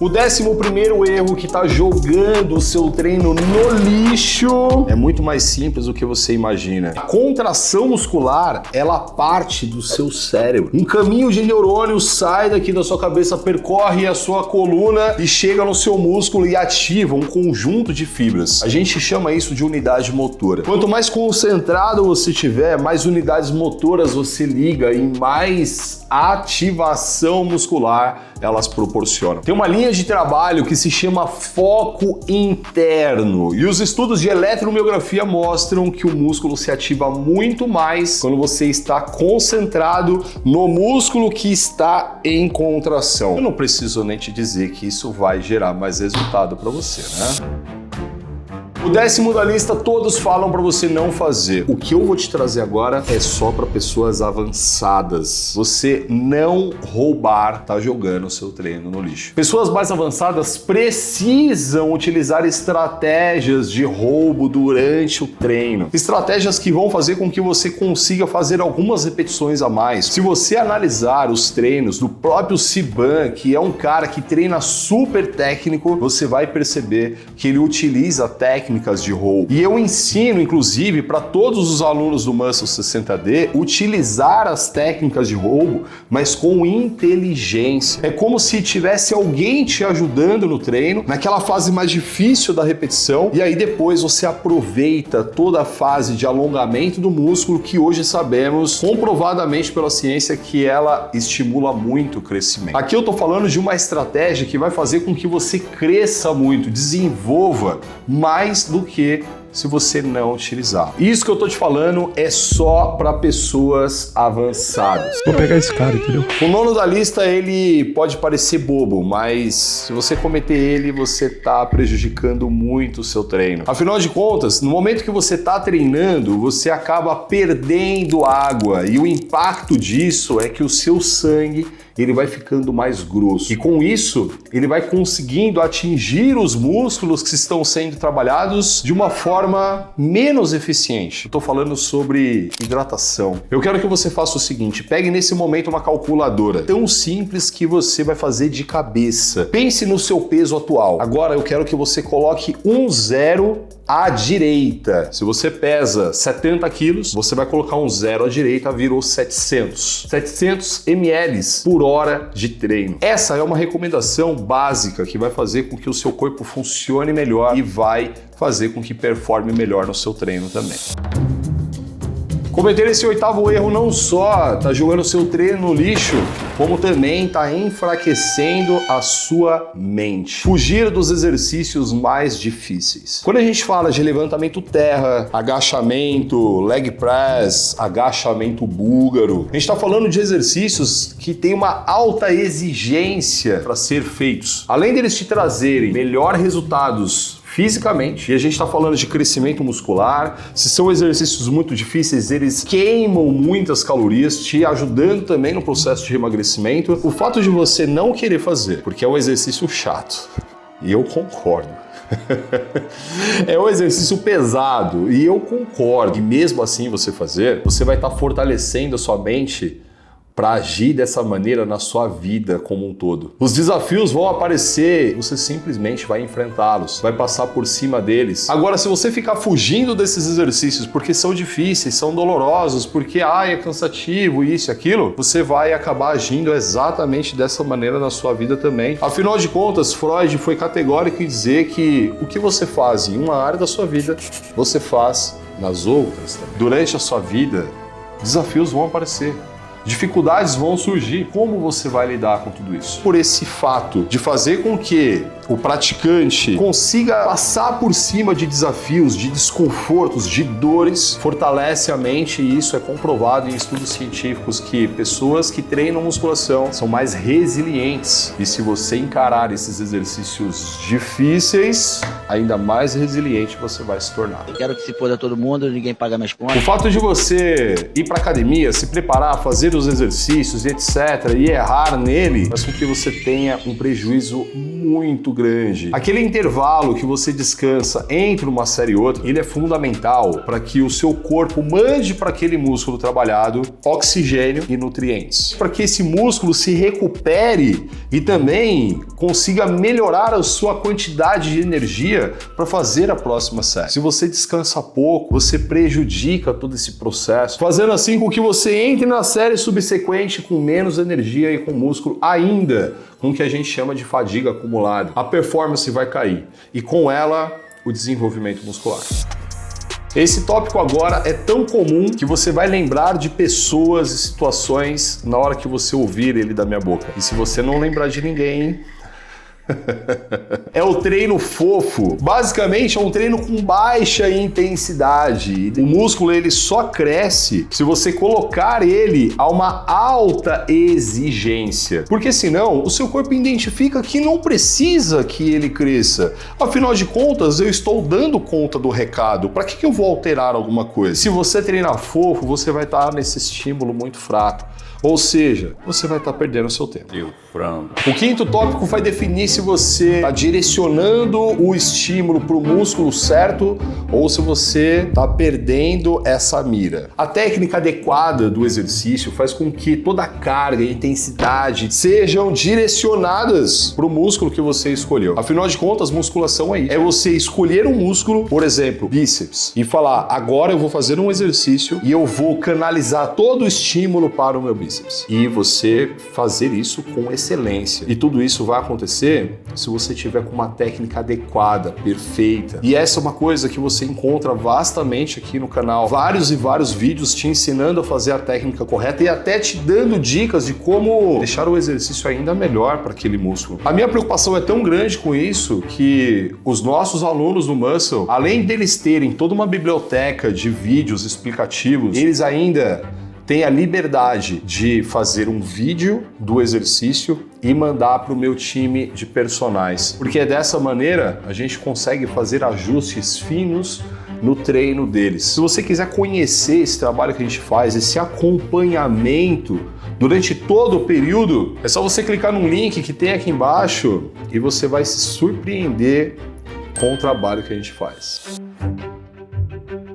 O 11º erro que está jogando o seu treino no lixo é muito mais simples do que você imagina. A contração muscular, ela parte do seu cérebro. Um caminho de neurônios sai daqui da sua cabeça, percorre a sua coluna e chega no seu músculo e ativa um conjunto de fibras. A gente chama isso de unidade motora. Quanto mais concentrado você tiver, mais unidades motoras você liga e mais ativação muscular elas proporcionam. Tem uma linha de trabalho que se chama foco interno e os estudos de eletromiografia mostram que o músculo se ativa muito mais quando você está concentrado no músculo que está em contração. Eu não preciso nem te dizer que isso vai gerar mais resultado para você, né? O 10º da lista todos falam para você não fazer. O que eu vou te trazer agora é só para pessoas avançadas. Você não roubar, tá jogando o seu treino no lixo. Pessoas mais avançadas precisam utilizar estratégias de roubo durante o treino. Estratégias que vão fazer com que você consiga fazer algumas repetições a mais. Se você analisar os treinos do próprio Siban, que é um cara que treina super técnico, você vai perceber que ele utiliza técnicas de roubo. E eu ensino, inclusive, para todos os alunos do Muscle 60D, utilizar as técnicas de roubo, mas com inteligência. É como se tivesse alguém te ajudando no treino, naquela fase mais difícil da repetição, e aí depois você aproveita toda a fase de alongamento do músculo, que hoje sabemos, comprovadamente pela ciência, que ela estimula muito o crescimento. Aqui eu tô falando de uma estratégia que vai fazer com que você cresça muito, desenvolva mais do que se você não utilizar. Isso que eu tô te falando é só para pessoas avançadas. Vou pegar esse cara, entendeu? O 9º da lista, ele pode parecer bobo, mas se você cometer ele, você tá prejudicando muito o seu treino. Afinal de contas, no momento que você tá treinando, você acaba perdendo água e o impacto disso é que o seu sangue ele vai ficando mais grosso. E com isso, ele vai conseguindo atingir os músculos que estão sendo trabalhados de uma forma menos eficiente. Eu tô falando sobre hidratação. Eu quero que você faça o seguinte, pegue nesse momento uma calculadora, tão simples que você vai fazer de cabeça. Pense no seu peso atual. Agora eu quero que você coloque um 0 à direita. Se você pesa 70 quilos, você vai colocar um 0 à direita, virou 700. 700 ml por hora de treino. Essa é uma recomendação básica que vai fazer com que o seu corpo funcione melhor e vai fazer com que performe melhor no seu treino também. Cometer esse 8º erro não só tá jogando o seu treino no lixo, como também tá enfraquecendo a sua mente. Fugir dos exercícios mais difíceis. Quando a gente fala de levantamento terra, agachamento, leg press, agachamento búlgaro, a gente tá falando de exercícios que tem uma alta exigência para ser feitos. Além deles te trazerem melhores resultados fisicamente, e a gente está falando de crescimento muscular, se são exercícios muito difíceis, eles queimam muitas calorias, te ajudando também no processo de emagrecimento. O fato de você não querer fazer, porque é um exercício chato, e eu concordo. É um exercício pesado, e eu concordo. E mesmo assim você fazer, você vai estar fortalecendo a sua mente para agir dessa maneira na sua vida como um todo. Os desafios vão aparecer, você simplesmente vai enfrentá-los, vai passar por cima deles. Agora, se você ficar fugindo desses exercícios porque são difíceis, são dolorosos, porque é cansativo, isso e aquilo, você vai acabar agindo exatamente dessa maneira na sua vida também. Afinal de contas, Freud foi categórico em dizer que o que você faz em uma área da sua vida, você faz nas outras também. Durante a sua vida, desafios vão aparecer. Dificuldades vão surgir. Como você vai lidar com tudo isso? Por esse fato de fazer com que o praticante consiga passar por cima de desafios, de desconfortos, de dores, fortalece a mente, e isso é comprovado em estudos científicos que pessoas que treinam musculação são mais resilientes. E se você encarar esses exercícios difíceis, ainda mais resiliente você vai se tornar. Eu quero que se foda todo mundo, ninguém paga minhas contas. O fato de você ir para academia, se preparar, fazer os exercícios e etc. e errar nele, faz com que você tenha um prejuízo muito grande. Aquele intervalo que você descansa entre uma série e outra, ele é fundamental para que o seu corpo mande para aquele músculo trabalhado oxigênio e nutrientes, para que esse músculo se recupere e também consiga melhorar a sua quantidade de energia para fazer a próxima série. Se você descansa pouco, você prejudica todo esse processo, fazendo assim com que você entre na série subsequente com menos energia e com músculo ainda, com o que a gente chama de fadiga acumulada. A performance vai cair e com ela o desenvolvimento muscular. Esse tópico agora é tão comum que você vai lembrar de pessoas e situações na hora que você ouvir ele da minha boca. E se você não lembrar de ninguém, é o treino fofo. Basicamente é um treino com baixa intensidade. O músculo ele só cresce se você colocar ele a uma alta exigência. Porque senão o seu corpo identifica que não precisa que ele cresça. Afinal de contas, eu estou dando conta do recado. Para que eu vou alterar alguma coisa? Se você treinar fofo, você vai estar nesse estímulo muito fraco. Ou seja, você vai estar perdendo o seu tempo. O quinto tópico vai definir se você está direcionando o estímulo para o músculo certo ou se você está perdendo essa mira. A técnica adequada do exercício faz com que toda a carga e intensidade sejam direcionadas para o músculo que você escolheu. Afinal de contas, musculação é você escolher um músculo, por exemplo, bíceps, e falar, agora eu vou fazer um exercício e eu vou canalizar todo o estímulo para o meu bíceps. E você fazer isso com excelência. E tudo isso vai acontecer se você tiver com uma técnica adequada, perfeita. E essa é uma coisa que você encontra vastamente aqui no canal. Vários e vários vídeos te ensinando a fazer a técnica correta e até te dando dicas de como deixar o exercício ainda melhor para aquele músculo. A minha preocupação é tão grande com isso que os nossos alunos no Muscle, além deles terem toda uma biblioteca de vídeos explicativos, eles ainda tem a liberdade de fazer um vídeo do exercício e mandar para o meu time de personagens. Porque dessa maneira a gente consegue fazer ajustes finos no treino deles. Se você quiser conhecer esse trabalho que a gente faz, esse acompanhamento durante todo o período, é só você clicar num link que tem aqui embaixo e você vai se surpreender com o trabalho que a gente faz.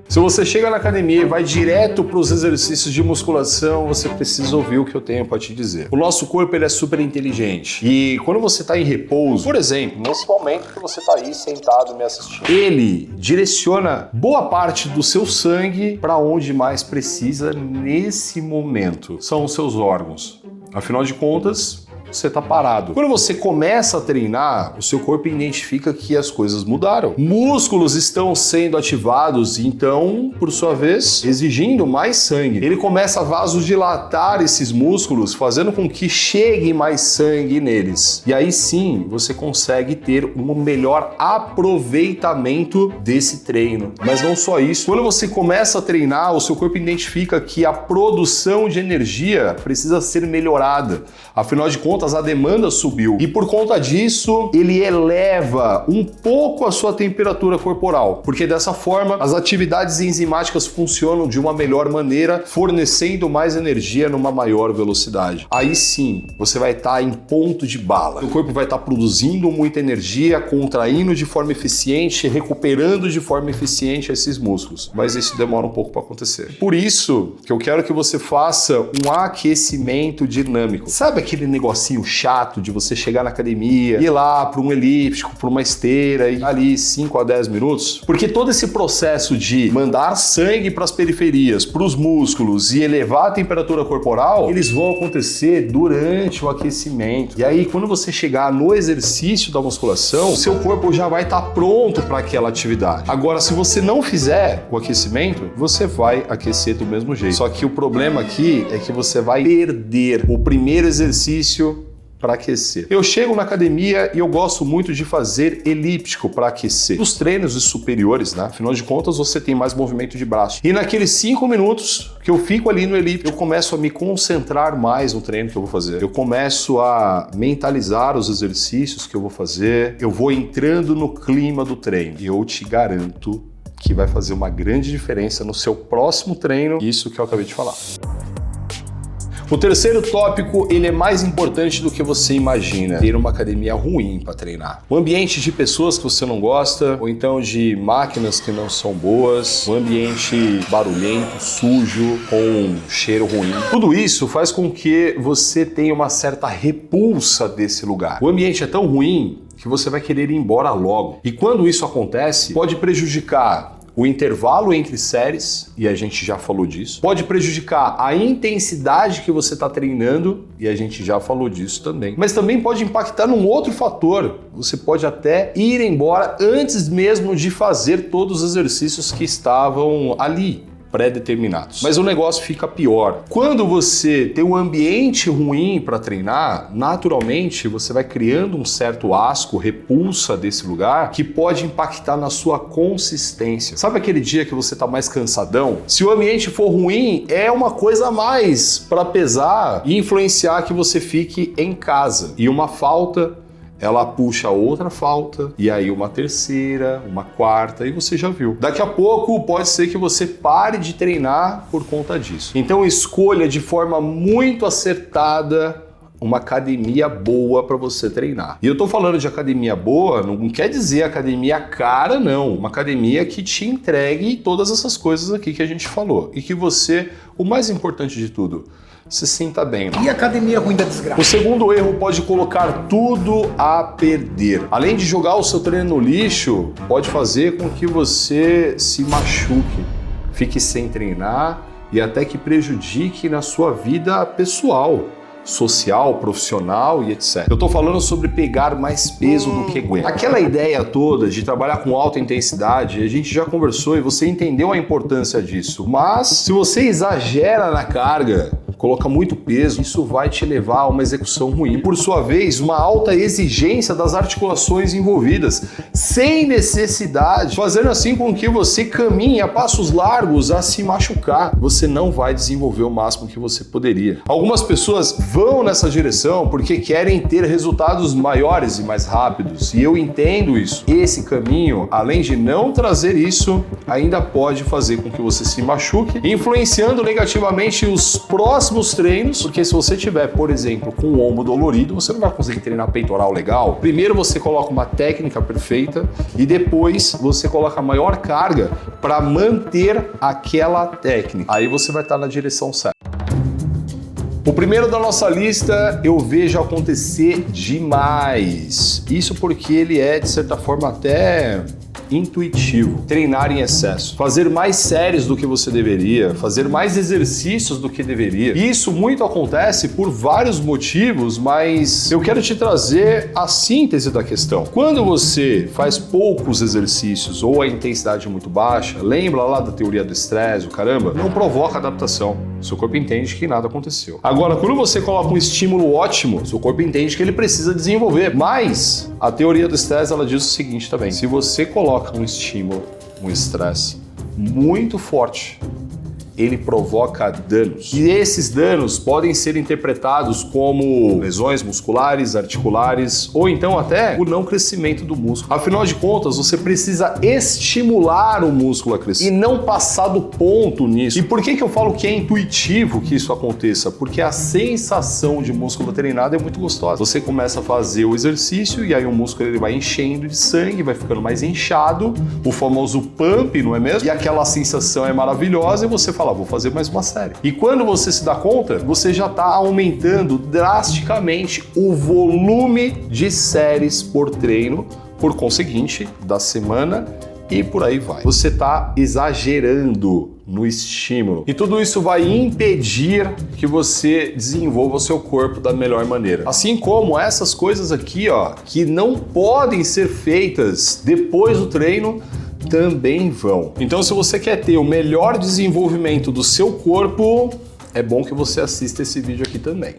Se você chega na academia e vai direto para os exercícios de musculação, você precisa ouvir o que eu tenho para te dizer. O nosso corpo ele é super inteligente e quando você está em repouso, por exemplo, nesse momento que você está aí sentado me assistindo, ele direciona boa parte do seu sangue para onde mais precisa nesse momento. São os seus órgãos. Afinal de contas, você está parado. Quando você começa a treinar, o seu corpo identifica que as coisas mudaram. Músculos estão sendo ativados e então, por sua vez, exigindo mais sangue. Ele começa a vasodilatar esses músculos, fazendo com que chegue mais sangue neles. E aí sim, você consegue ter um melhor aproveitamento desse treino. Mas não só isso. Quando você começa a treinar, o seu corpo identifica que a produção de energia precisa ser melhorada. Afinal de contas, a demanda subiu e por conta disso ele eleva um pouco a sua temperatura corporal, porque dessa forma as atividades enzimáticas funcionam de uma melhor maneira, fornecendo mais energia numa maior velocidade. Aí sim, você vai estar em ponto de bala. O corpo vai estar produzindo muita energia, contraindo de forma eficiente, recuperando de forma eficiente esses músculos, mas isso demora um pouco para acontecer. Por isso que eu quero que você faça um aquecimento dinâmico. Sabe aquele negocinho chato de você chegar na academia, ir lá para um elíptico, para uma esteira e ali 5 a 10 minutos? Porque todo esse processo de mandar sangue para as periferias, para os músculos e elevar a temperatura corporal, eles vão acontecer durante o aquecimento. E aí, quando você chegar no exercício da musculação, o seu corpo já vai estar pronto para aquela atividade. Agora, se você não fizer o aquecimento, você vai aquecer do mesmo jeito. Só que o problema aqui é que você vai perder o primeiro exercício para aquecer. Eu chego na academia e eu gosto muito de fazer elíptico para aquecer. Os treinos superiores, né? Afinal de contas, você tem mais movimento de braço. E naqueles 5 minutos que eu fico ali no elíptico, eu começo a me concentrar mais no treino que eu vou fazer. Eu começo a mentalizar os exercícios que eu vou fazer. Eu vou entrando no clima do treino. E eu te garanto que vai fazer uma grande diferença no seu próximo treino. Isso que eu acabei de falar. O terceiro tópico, ele é mais importante do que você imagina. Ter uma academia ruim para treinar. Um ambiente de pessoas que você não gosta, ou então de máquinas que não são boas, um ambiente barulhento, sujo, com cheiro ruim. Tudo isso faz com que você tenha uma certa repulsa desse lugar. O ambiente é tão ruim que você vai querer ir embora logo. E quando isso acontece, pode prejudicar o intervalo entre séries, e a gente já falou disso. Pode prejudicar a intensidade que você está treinando, e a gente já falou disso também. Mas também pode impactar num outro fator. Você pode até ir embora antes mesmo de fazer todos os exercícios que estavam ali, pré-determinados. Mas o negócio fica pior. Quando você tem um ambiente ruim para treinar, naturalmente você vai criando um certo asco, repulsa desse lugar, que pode impactar na sua consistência. Sabe aquele dia que você tá mais cansadão? Se o ambiente for ruim, é uma coisa a mais para pesar e influenciar que você fique em casa. E uma falta, ela puxa outra falta, e aí uma terceira, uma quarta, e você já viu. Daqui a pouco pode ser que você pare de treinar por conta disso. Então escolha de forma muito acertada uma academia boa para você treinar. E eu tô falando de academia boa, não quer dizer academia cara, não. Uma academia que te entregue todas essas coisas aqui que a gente falou. E que você, o mais importante de tudo, se sinta bem. E academia ruim da desgraça? O segundo erro pode colocar tudo a perder. Além de jogar o seu treino no lixo, pode fazer com que você se machuque, fique sem treinar e até que prejudique na sua vida pessoal, social, profissional e etc. Eu tô falando sobre pegar mais peso do que aguenta. Aquela ideia toda de trabalhar com alta intensidade, a gente já conversou e você entendeu a importância disso. Mas se você exagera na carga, coloca muito peso, isso vai te levar a uma execução ruim. E por sua vez, uma alta exigência das articulações envolvidas, sem necessidade, fazendo assim com que você caminhe a passos largos a se machucar. Você não vai desenvolver o máximo que você poderia. Algumas pessoas vão nessa direção porque querem ter resultados maiores e mais rápidos, e eu entendo isso. Esse caminho, além de não trazer isso, ainda pode fazer com que você se machuque, influenciando negativamente os próximos treinos, porque se você tiver, por exemplo, com o ombro dolorido, você não vai conseguir treinar peitoral legal. Primeiro você coloca uma técnica perfeita e depois você coloca a maior carga para manter aquela técnica. Aí você vai estar na direção certa. O primeiro da nossa lista eu vejo acontecer demais. Isso porque ele é, de certa forma, até intuitivo. Treinar em excesso. Fazer mais séries do que você deveria. Fazer mais exercícios do que deveria. Isso muito acontece por vários motivos, mas eu quero te trazer a síntese da questão. Quando você faz poucos exercícios ou a intensidade é muito baixa, lembra lá da teoria do estresse, o caramba, não provoca adaptação. Seu corpo entende que nada aconteceu. Agora, quando você coloca um estímulo ótimo, seu corpo entende que ele precisa desenvolver. Mas a teoria do estresse, ela diz o seguinte também: se você coloca um estímulo, um estresse muito forte, ele provoca danos. E esses danos podem ser interpretados como lesões musculares, articulares, ou então até o não crescimento do músculo. Afinal de contas, você precisa estimular o músculo a crescer e não passar do ponto nisso. E por que eu falo que é intuitivo que isso aconteça? Porque a sensação de músculo treinado é muito gostosa. Você começa a fazer o exercício e aí o músculo ele vai enchendo de sangue, vai ficando mais inchado, o famoso pump, não é mesmo? E aquela sensação é maravilhosa e você fala, vou fazer mais uma série. E quando você se dá conta, você já está aumentando drasticamente o volume de séries por treino, por conseguinte, da semana e por aí vai. Você está exagerando no estímulo. E tudo isso vai impedir que você desenvolva o seu corpo da melhor maneira. Assim como essas coisas aqui, ó, que não podem ser feitas depois do treino, também vão. Então, se você quer ter o melhor desenvolvimento do seu corpo, é bom que você assista esse vídeo aqui também.